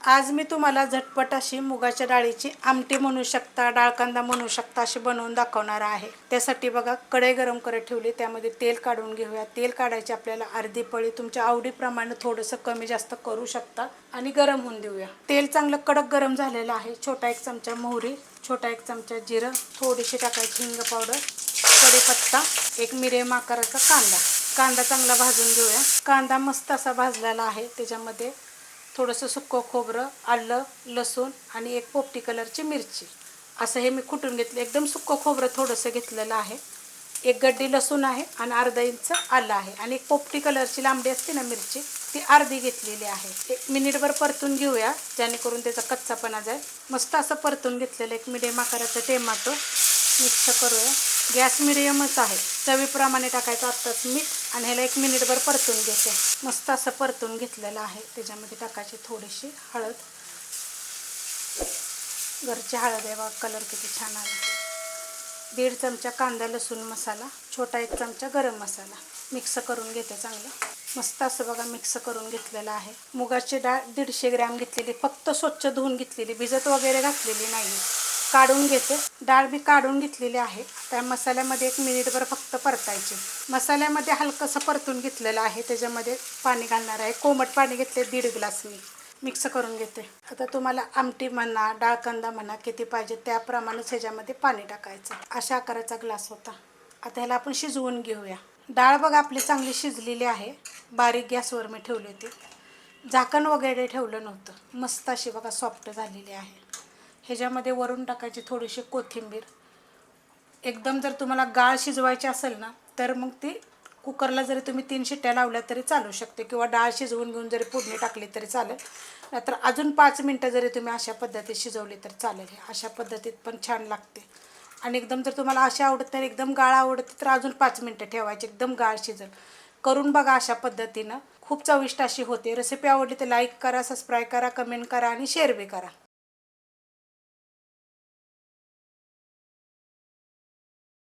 आज मी तुम्हाला झटपट अशी मुगाच्या डाळीची आमटी म्हणू शकता, डाळ कांदा म्हणू शकता अशी बनवून दाखवणार आहे। त्यासाठी बघा कढई गरम करत ठेवली, त्यामध्ये तेल काढून घेऊया। तेल काढायचे आपल्याला अर्धी पळी, तुमच्या आवडीप्रमाणे थोडंसं कमी जास्त करू शकता आणि गरम होऊन देऊया। तेल चांगलं कडक गरम झालेलं आहे। छोटा एक चमचा मोहरी, छोटा एक चमचा जिरं, थोडीशी टाकायची हिंग पावडर, कढीपत्ता, एक मिडियम आकाराचा कांदा। कांदा चांगला भाजून घेऊया। कांदा मस्त असा भाजलेला आहे। त्याच्यामध्ये थोडंसं सुक्कं खोबरं, आलं, लसूण आणि एक पोपटी कलरची मिरची असं हे मी कुटून घेतलं। एकदम सुक्कं खोबरं थोडंसं घेतलेलं आहे। एक गड्डी लसूण आहे आणि अर्धा इंच आलं आहे आणि एक पोपटी कलरची लांबडी असते ना मिरची, ती अर्धी घेतलेली आहे। एक मिनिटभर परतून घेऊया, जेणेकरून त्याचा कच्चापणा जाईल। मस्त असं परतून घेतलेलं एक मिडियम आकाराचं टोमॅटो मिक्स करूया। गॅस मिडियमच आहे। चवीप्रमाणे टाकायचं आत्ताच मीठ आणि ह्याला एक मिनिटभर परतून घेते। मस्त असं परतून घेतलेलं आहे। त्याच्यामध्ये टाकायची थोडीशी हळद, घरची हळद आहे बघा, कलर किती छान आला। 1.5 चमचा कांदा लसूण मसाला, छोटा 1 चमचा गरम मसाला मिक्स करून घेते चांगलं। मस्त असं बघा मिक्स करून घेतलेलं आहे। मुगाची डाळ 150 ग्रॅम घेतलेली, फक्त स्वच्छ धुवून घेतलेली, भिजत वगैरे घातलेली नाही। काढून घेते, डाळ बी काढून घेतलेली आहे। त्या मसाल्यामध्ये 1 मिनिटभर फक्त परतायची। मसाल्यामध्ये हलकंसं परतून घेतलेलं आहे। त्याच्यामध्ये पाणी घालणार आहे, कोमट पाणी घेतले 1.5 ग्लास मी। मिक्स करून घेते। आता तुम्हाला आमटी म्हणा, डाळ कांदा म्हणा किती पाहिजे त्याप्रमाणेच ह्याच्यामध्ये पाणी टाकायचं। अशा आकाराचा ग्लास होता। आता ह्याला आपण शिजवून घेऊया। डाळ बघा आपली चांगली शिजलेली आहे। बारीक गॅसवर मी ठेवली होती, झाकण वगैरे ठेवलं नव्हतं। मस्त अशी बघा सॉफ्ट झालेली आहे। ह्याच्यामध्ये वरून टाकायची थोडीशी कोथिंबीर। एकदम जर तुम्हाला गाळ शिजवायची असेल ना, तर मग ती कुकरला जरी तुम्ही 3 शिट्ट्या लावल्या तरी चालू शकते, किंवा डाळ शिजवून घेऊन जरी फोडणी टाकली तरी चालेल। नाहीतर अजून 5 मिनटं जरी तुम्ही अशा पद्धतीत शिजवली तर चालेल। अशा पद्धतीत पण छान लागते। आणि एकदम जर तुम्हाला अशी आवडत तर एकदम गाळ आवडते तर अजून 5 मिनटं ठेवायची, एकदम गाळ शिजेल। करून बघा अशा पद्धतीनं, खूप चविष्ट अशी होते। रेसिपी आवडली तर लाईक करा, सबस्क्राईब करा, कमेंट करा आणि शेअर बी करा।